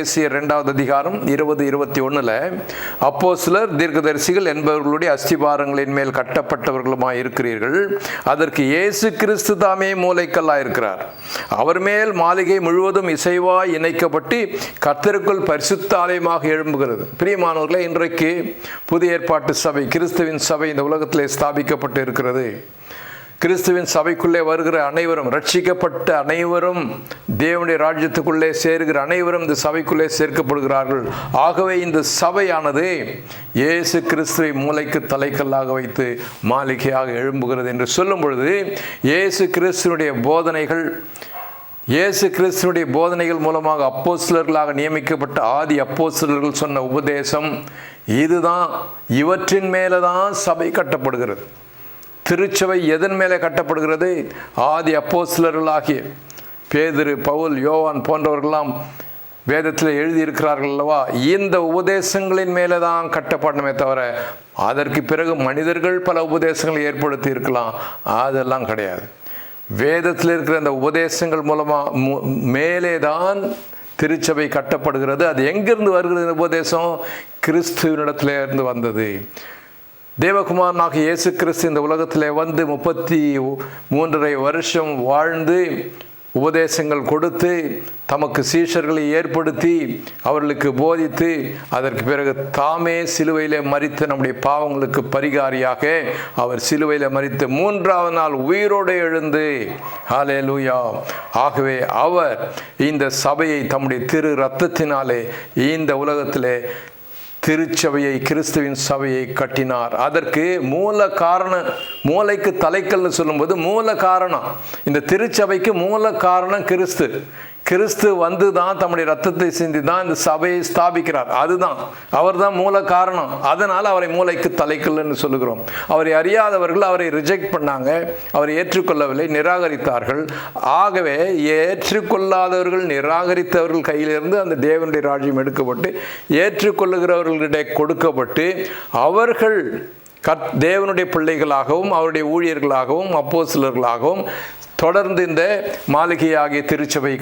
2வது அதிகாரம் 20-21 அப்போஸ்தலர் தீர்க்கதரிசிகள் என்பவர்களுடைய அஸ்திபாரங்களின் மேல் கட்டப்பட்டவர்களுமாய் இருக்கிறீர்கள். அதற்கு இயேசு கிறிஸ்து தாமே மூலைக்கல்லாய் இருக்கிறார். அவர் மேல் மாளிகை முழுவதும் இசைவாய் இணைக்கப்பட்டு கர்த்தருக்குள் பரிசுத்த ஆலயமாக எழும்புகிறது. பிரியமானவர்களே, இன்றைக்கு புதிய ஏற்பாட்டு சபை, கிறிஸ்துவின் சபை இந்த உலகத்திலே ஸ்தாபிக்கப்பட்டு இருக்கிறது. கிறிஸ்துவின் சபைக்குள்ளே வருகிற அனைவரும், ரட்சிக்கப்பட்ட அனைவரும், தேவனுடைய ராஜ்யத்துக்குள்ளே சேருகிற அனைவரும் இந்த சபைக்குள்ளே சேர்க்கப்படுகிறார்கள். ஆகவே இந்த சபையானது இயேசு கிறிஸ்துவை மூலைக்கு தலைக்கல்லாக வைத்து மாளிகையாக எழும்புகிறது என்று சொல்லும் பொழுது, இயேசு கிறிஸ்துவனுடைய போதனைகள் மூலமாக அப்போஸ்தலர்களாக நியமிக்கப்பட்ட ஆதி அப்போஸ்தலர்கள் சொன்ன உபதேசம் இதுதான். இவற்றின் மேலே தான் சபை கட்டப்படுகிறது. திருச்சபை எதன் மேலே கட்டப்படுகிறது? ஆதி அப்போஸ்தலர்களாகிய பேதுரு, பவுல், யோவான் போன்றவர்களெல்லாம் வேதத்தில் எழுதியிருக்கிறார்கள் அல்லவா? இந்த உபதேசங்களின் மேலே தான் கட்டப்படணுமே தவிர அதற்கு பிறகு மனிதர்கள் பல உபதேசங்களை ஏற்படுத்தி இருக்கலாம், அதெல்லாம் கிடையாது. வேதத்தில் இருக்கிற அந்த உபதேசங்கள் மூலமாக மேலே தான் திருச்சபை கட்டப்படுகிறது. அது எங்கிருந்து வருகிறது? உபதேசம் கிறிஸ்துவனிடத்திலிருந்து வந்தது. தேவகுமாரனாக இயேசு கிறிஸ்து இந்த உலகத்தில் வந்து 33.5 வருஷம் வாழ்ந்து உபதேசங்கள் கொடுத்து தமக்கு சீஷர்களை ஏற்படுத்தி அவர்களுக்கு போதித்து அதற்கு பிறகு தாமே சிலுவையிலே மரித்த நம்முடைய பாவங்களுக்கு பரிகாரியாக அவர் சிலுவையில் மரித்து 3வது நாள் உயிரோடு எழுந்து, ஹல்லேலூயா. ஆகவே அவர் இந்த சபையை தம்முடைய திரு இரத்தத்தினாலே இந்த உலகத்திலே திருச்சபையை, கிறிஸ்துவின் சபையை கட்டினார். அதற்கு மூல காரணம், மூளைக்கு தலைக்கல்னு சொல்லும்போது மூல காரணம், இந்த திருச்சபைக்கு மூல காரணம் கிறிஸ்து வந்து தான் தம்முடைய ரத்தத்தை சிந்தி தான் இந்த சபையை ஸ்தாபிக்கிறார். அதுதான், அவர் தான் மூல காரணம். அதனால் அவரை மூளைக்கு தலைக்கல்னு சொல்லுகிறோம். அவரை அறியாதவர்கள் அவரை ரிஜெக்ட் பண்ணாங்க, அவரை ஏற்றுக்கொள்ளவில்லை, நிராகரித்தார்கள். ஆகவே ஏற்றுக்கொள்ளாதவர்கள், நிராகரித்தவர்கள் கையிலிருந்து அந்த தேவனுடைய ராஜ்யம் எடுக்கப்பட்டு ஏற்றுக்கொள்ளுகிறவர்களிடையே கொடுக்கப்பட்டு அவர்கள் தேவனுடைய பிள்ளைகளாகவும் அவருடைய ஊழியர்களாகவும் அப்போஸ்தலர்களாகவும் தொடர்ந்து இந்த மாளிகையாகிய திருச்சபை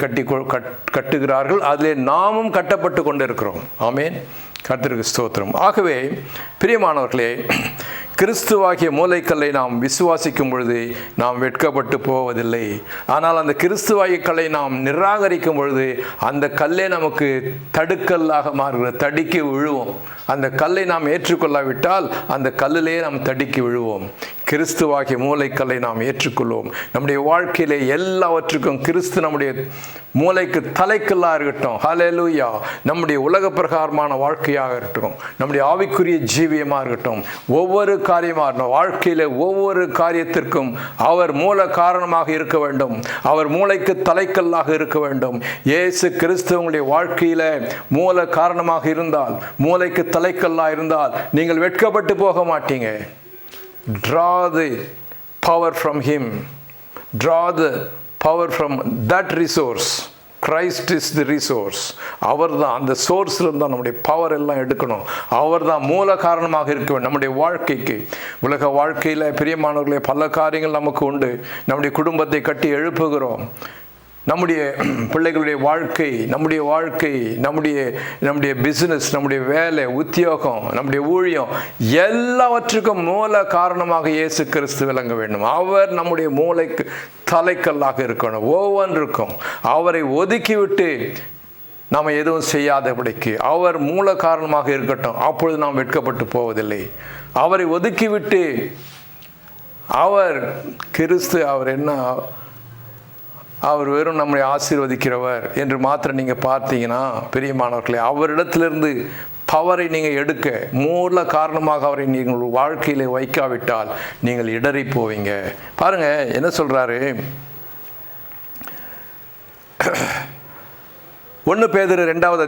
கட்டுகிறார்கள். அதிலே நாமும் கட்டப்பட்டு கொண்டிருக்கிறோம். ஆமேன், கர்த்தருக்கு ஸ்தோத்திரம். ஆகவே பிரியமானவர்களே, கிறிஸ்துவாகிய மூலைக்கல்லை நாம் விசுவாசிக்கும் பொழுது நாம் வெட்கப்பட்டு போவதில்லை. ஆனால் அந்த கிறிஸ்துவாகிய கல்லை நாம் நிராகரிக்கும் பொழுது அந்த கல்லே நமக்கு தடுக்கல்லாக மாறுகிறது. தடுக்கி விழுவோம். அந்த கல்லை நாம் ஏற்றுக்கொள்ளாவிட்டால் அந்த கல்லிலே நாம் தடுக்கி விழுவோம். கிறிஸ்துவாகிய மூலைக்கல்லை நாம் ஏற்றுக்கொள்வோம். நம்முடைய வாழ்க்கையிலே எல்லாவற்றுக்கும் கிறிஸ்து நம்முடைய மூளைக்கு தலைக்கல்லாக இருக்கட்டும். ஹல்லேலூயா. நம்முடைய உலக பிரகாரமான வாழ்க்கையாக இருக்கட்டும், நம்முடைய ஆவிக்குரிய ஜீவியமாக இருக்கட்டும், ஒவ்வொரு காரியமாக இருக்கட்டும், வாழ்க்கையில் ஒவ்வொரு காரியத்திற்கும் அவர் மூல காரணமாக இருக்க வேண்டும். அவர் மூளைக்கு தலைக்கல்லாக இருக்க வேண்டும். இயேசு கிறிஸ்து உங்களுடைய வாழ்க்கையில் மூல காரணமாக இருந்தால், மூளைக்கு தலைக்கல்லாக இருந்தால் நீங்கள் வெட்கப்பட்டு போக மாட்டீங்க. Draw the power from him. Draw the power from that resource. Christ is the resource. அவர் தான் அந்த சோர்ஸில் தான் நம்முடைய பவர் எல்லாம் எடுக்கணும். அவர் தான் மூல காரணமாக இருக்க வேண்டும் நம்முடைய வாழ்க்கைக்கு. உலக வாழ்க்கையில் பிரியமானவர்களே, பல காரியங்கள் நமக்கு உண்டு. நம்முடைய குடும்பத்தை கட்டி எழுப்புகிறோம். நம்முடைய பிள்ளைகளுடைய வாழ்க்கை, நம்முடைய பிஸ்னஸ், நம்முடைய வேலை, உத்தியோகம், நம்முடைய ஊழியம், எல்லாவற்றுக்கும் மூல காரணமாக இயேசு கிறிஸ்து விளங்க வேண்டும். அவர் நம்முடைய மூளைக்கு தலைக்கல்லாக இருக்கணும். ஒவ்வொன்றுக்கும் அவரை ஒதுக்கிவிட்டு நாம் எதுவும் செய்யாதபடிக்கு அவர் மூல காரணமாக இருக்கட்டும். அப்பொழுது நாம் வெட்கப்பட்டு போவதில்லை. அவரை ஒதுக்கிவிட்டு அவர் கிறிஸ்து, அவர் வெறும் நம்மை ஆசீர்வதிக்கிறவர் என்று மாத்திரம் நீங்கள் பார்த்தீங்கன்னா, பிரியமானவர்களே, அவரிடத்திலிருந்து பவரை நீங்கள் எடுக்க மூல காரணமாக அவரை நீங்கள் வாழ்க்கையில் வைக்காவிட்டால் நீங்கள் இடறி போவீங்க. பாருங்கள் என்ன சொல்கிறாரு. 1 பேதுரு 2வது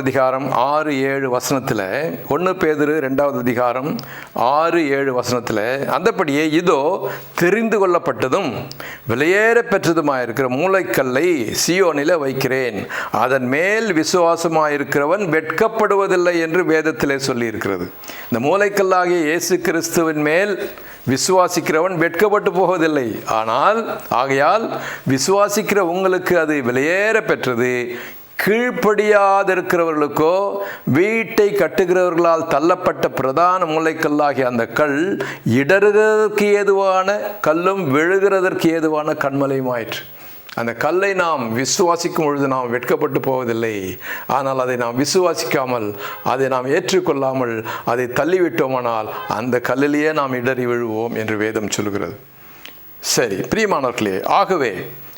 அதிகாரம் 6-7 வசனத்தில் 1 பேதுரு 2வது அதிகாரம் 6-7 வசனத்தில், அந்தபடியே இதோ தெரிந்து கொள்ளப்பட்டதும் விலையேற பெற்றதுமாயிருக்கிற மூலைக்கல்லை சீயோனில் வைக்கிறேன், அதன் மேல் விசுவாசமாயிருக்கிறவன் வெட்கப்படுவதில்லை என்று வேதத்திலே சொல்லியிருக்கிறது. இந்த மூலைக்கல்லாகிய இயேசு கிறிஸ்துவின் மேல் விசுவாசிக்கிறவன் வெட்கப்பட்டு போவதில்லை. ஆனால் ஆகையால் விசுவாசிக்கிற உங்களுக்கு அது விலையேற பெற்றது, கீழ்ப்படியாதிருக்கிறவர்களுக்கோ வீட்டை கட்டுகிறவர்களால் தள்ளப்பட்ட பிரதான மூலைக்கல்லாகிய அந்த கல் இடறுகிறதற்கு ஏதுவான கல்லும் விழுகிறதற்கு ஏதுவான கண்மலையுமாயிற்று. அந்த கல்லை நாம் விசுவாசிக்கும் பொழுது நாம் வெட்கப்பட்டு போவதில்லை. ஆனால் அதை நாம் விசுவாசிக்காமல், அதை நாம் ஏற்றுக்கொள்ளாமல் அதை தள்ளிவிட்டோமானால் அந்த கல்லிலேயே நாம் இடறி விழுவோம் என்று வேதம் சொல்கிறது. சரி பிரியமானவர்களே, ஆகவே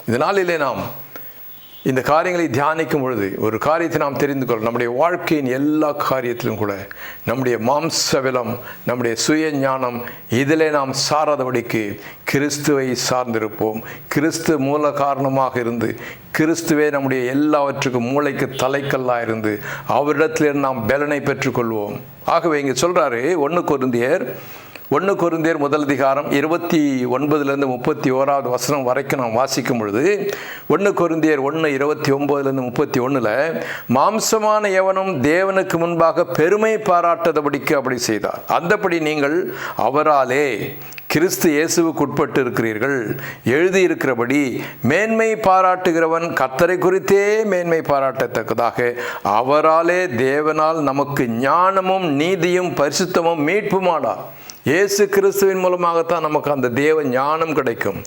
இந்த நாளிலே நாம் இந்த காரியங்களை தியானிக்கும் பொழுது ஒரு காரியத்தை நாம் தெரிந்து கொள்ள, நம்முடைய வாழ்க்கையின் எல்லா காரியத்திலும் கூட நம்முடைய மாம்சபலம், நம்முடைய சுய ஞானம் இதிலே நாம் சாராதபடிக்கு கிறிஸ்துவை சார்ந்திருப்போம். கிறிஸ்து மூல காரணமாக இருந்து, கிறிஸ்துவே நம்முடைய எல்லாவற்றுக்கும் மூளைக்கு தலைக்கல்லாக இருந்து அவரிடத்திலிருந்து நாம் பலனை பெற்றுக்கொள்வோம். ஆகவே இங்கே சொல்கிறாரு 1 கொரிந்தியர் முதல் அதிகாரம் 29 31 வரைக்கும் நாம் வாசிக்கும் பொழுது 1 கொரிந்தியர் 1:29 31 மாம்சமான எவனும் தேவனுக்கு முன்பாக பெருமை பாராட்டாதபடிக்கு அப்படி செய்தார். அந்தபடி நீங்கள் அவராலே கிறிஸ்து இயேசுவுக்கு உட்பட்டு இருக்கிறீர்கள். எழுதியிருக்கிறபடி மேன்மை பாராட்டுகிறவன் கர்த்தரை குறித்தே மேன்மை பாராட்டத்தக்கதாக அவராலே தேவனால் நமக்கு ஞானமும் நீதியும் பரிசுத்தமும் மீட்புமானார். இயேசு கிறிஸ்துவின் மூலமாகத்தான் நமக்கு அந்த தேவ ஞானம் கிடைக்கும்.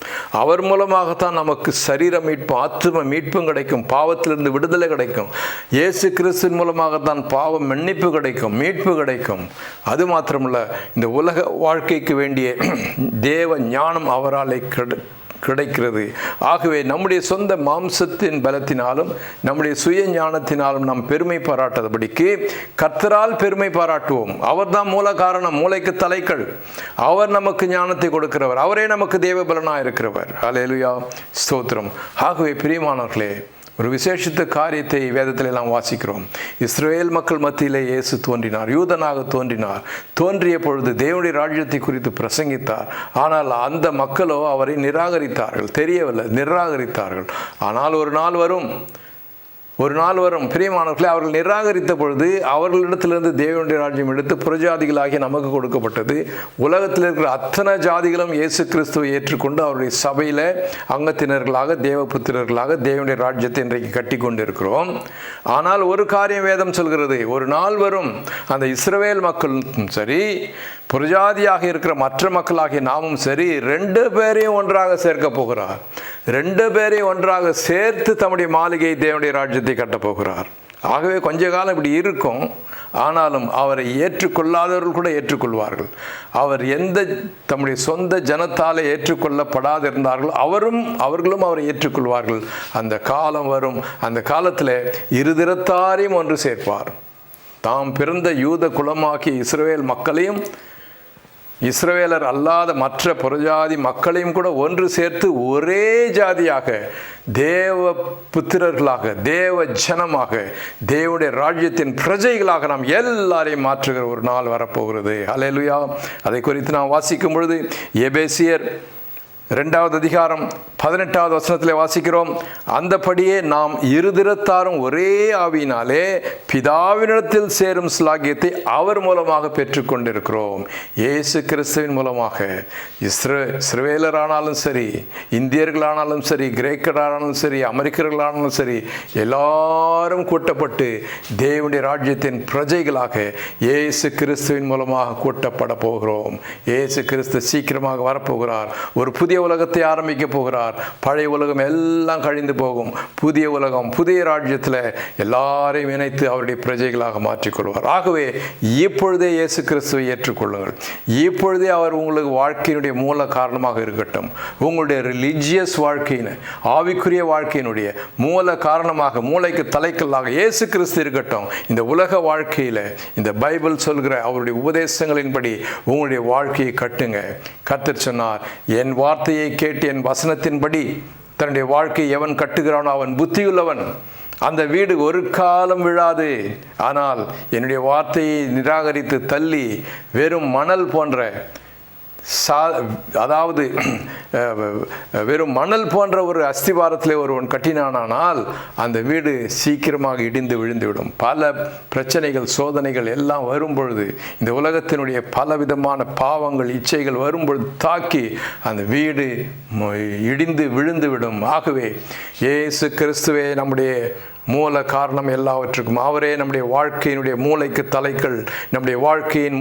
அவர் மூலமாகத்தான் நமக்கு சரீர மீட்பும் ஆத்தும மீட்பும் கிடைக்கும். பாவத்திலிருந்து விடுதலை கிடைக்கும். இயேசு கிறிஸ்துவின் மூலமாகத்தான் பாவ மன்னிப்பு கிடைக்கும், மீட்பு கிடைக்கும். அது மாத்திரமல்ல, இந்த உலக வாழ்க்கைக்கு வேண்டிய தேவ ஞானம் அவராலே கிடைக்கிறது. ஆகவே நம்முடைய சொந்த மாம்சத்தின் பலத்தினாலும் நம்முடைய சுய ஞானத்தினாலும் நாம் பெருமை பாராட்டாதபடிக்கு கர்த்தரால் பெருமை பாராட்டுவோம். அவர் தான் மூல காரணம், மூளைக்கு தலைக்கள். அவர் நமக்கு ஞானத்தை கொடுக்கிறவர், அவரே நமக்கு தேவ பலனாக இருக்கிறவர். அல்லேலூயா, ஸ்தோத்திரம். ஆகவே பிரியமானவர்களே, ஒரு விசேஷித்த காரியத்தை வேதத்தில் நாம் வாசிக்கிறோம். இஸ்ரவேல் மக்கள் மத்தியிலே இயேசு தோன்றினார், யூதனாக தோன்றினார். தோன்றிய பொழுது தேவனுடைய ராஜ்யத்தை குறித்து பிரசங்கித்தார். ஆனால் அந்த மக்களோ அவரை நிராகரித்தார்கள், தெரியவில்லை, நிராகரித்தார்கள். ஆனால் ஒரு நாள் வரும் பிரியமானவர்களே, அவர்கள் நிராகரித்த பொழுது அவர்களிடத்திலிருந்து தேவனுடைய ராஜ்யம் எடுத்து புறஜாதிகளாகிய நமக்கு கொடுக்கப்பட்டது. உலகத்தில் இருக்கிற அத்தனை ஜாதிகளும் இயேசு கிறிஸ்துவை ஏற்றுக்கொண்டு அவருடைய சபையில் அங்கத்தினர்களாக, தேவபுத்திரர்களாக தேவனுடைய ராஜ்யத்தை இன்றைக்கு கட்டி கொண்டு இருக்கிறோம். ஆனால் ஒரு காரியம் வேதம் சொல்கிறது, ஒரு நாள் வரும், அந்த இஸ்ரவேல் மக்களும் சரி, புறஜாதியாக இருக்கிற மற்ற மக்களாகிய நாமும் சரி, 2 பேரையும் ஒன்றாக சேர்க்க போகிறார். 2 பேரையும் ஒன்றாக சேர்த்து தம்முடைய மாளிகை தேவனுடைய ராஜ்யத்தை கட்டப் போகிறார். ஆகவே கொஞ்ச காலம் இப்படி இருக்கும். ஆனாலும் அவரை ஏற்றுக்கொள்ளாதவர்கள் கூட ஏற்றுக்கொள்வார்கள். அவர் தம்முடைய சொந்த ஜனத்தாலே ஏற்றுக்கொள்ளப்படாதிருந்தார்கள், அவர்களும் அவரை ஏற்றுக்கொள்வார்கள். அந்த காலம் வரும். அந்த காலத்தில் இருதிறத்தாரையும் ஒன்று சேர்ப்பார். தாம் பிறந்த யூத குலமாகிய இஸ்ரவேல் மக்களையும் இஸ்ரவேலர் அல்லாத மற்ற புறஜாதி மக்களையும் கூட ஒன்று சேர்த்து ஒரே ஜாதியாக, தேவ புத்திரர்களாக, தேவ ஜனமாக, தேவனுடைய ராஜ்யத்தின் பிரஜைகளாக நாம் எல்லாரையும் மாற்றுகிற ஒரு நாள் வரப்போகிறது. அல்லேலூயா. அதை குறித்து நாம் வாசிக்கும் பொழுது எபேசியர் 2வது அதிகாரம் 18வது வசனத்தில் வாசிக்கிறோம். அந்தபடியே நாம் இருதிறத்தாரும் ஒரே ஆவியினாலே பிதாவினிடத்தில் சேரும் ஸ்லாகியத்தை அவர் மூலமாக பெற்றுக்கொண்டிருக்கிறோம். இயேசு கிறிஸ்துவின் மூலமாக இஸ்ரவேலரானாலும் சரி, இந்தியர்களானாலும் சரி, கிரேக்கரானாலும் சரி, அமெரிக்கர்களானாலும் சரி, எல்லாரும் கூட்டப்பட்டு தேவனுடைய ராஜ்யத்தின் பிரஜைகளாக இயேசு கிறிஸ்துவின் மூலமாக கூட்டப்பட போகிறோம். இயேசு கிறிஸ்து சீக்கிரமாக வரப்போகிறார். ஒரு புதிய உலகத்தை ஆரம்பிக்க போகிறார். பழைய உலகம் எல்லாம் கழிந்து போகும். புதிய உலகம், புதிய ராஜ்யத்தில் எல்லாரையும் இணைத்து அவருடைய பிரஜைகளாக மாற்றிக்கொள்வார். ஆகவே இப்பொழுதே இயேசு கிறிஸ்துவை ஏற்றுக்கொள்ளுங்கள். இப்பொழுதே அவர் உங்களுக்கு வாழ்க்கையினுடைய மூல காரணமாக இருக்கட்டும். உங்களுடைய ரிலிஜியஸ் வாழ்க்கையின், ஆவிக்குரிய வாழ்க்கையினுடைய மூல காரணமாக, மூளைக்கு தலைக்கல்லாக இயேசு கிறிஸ்து இருக்கட்டும். இந்த உலக வாழ்க்கையில் இந்த பைபிள் சொல்கிற அவருடைய உபதேசங்களின்படி உங்களுடைய வாழ்க்கையை கட்டுங்க. கர்த்தர் சொன்னார், என் வார்த்தையை கேட்டு என் வசனத்தின்படி தன்னுடைய வாழ்க்கையை எவன் கட்டுகிறானோ அவன் புத்தியுள்ளவன். அந்த வீடு ஒரு காலம் விழாது. ஆனால் என்னுடைய வார்த்தையை நிராகரித்து தள்ளி வெறும் மணல் போன்ற அதாவது வெறும் மணல் போன்ற ஒரு அஸ்திவாரத்தில் ஒருவன் கட்டினானால் அந்த வீடு சீக்கிரமாக இடிந்து விழுந்துவிடும். பல பிரச்சனைகள், சோதனைகள் எல்லாம் வரும்பொழுது, இந்த உலகத்தினுடைய பலவிதமான பாவங்கள், இச்சைகள் வரும்பொழுது தாக்கி அந்த வீடு இடிந்து விழுந்துவிடும். ஆகவே இயேசு கிறிஸ்துவே நம்முடைய மூல காரணம் எல்லாவற்றுக்கும். அவரே நம்முடைய வாழ்க்கையினுடைய மூளைக்கு தலைகள், நம்முடைய வாழ்க்கையின்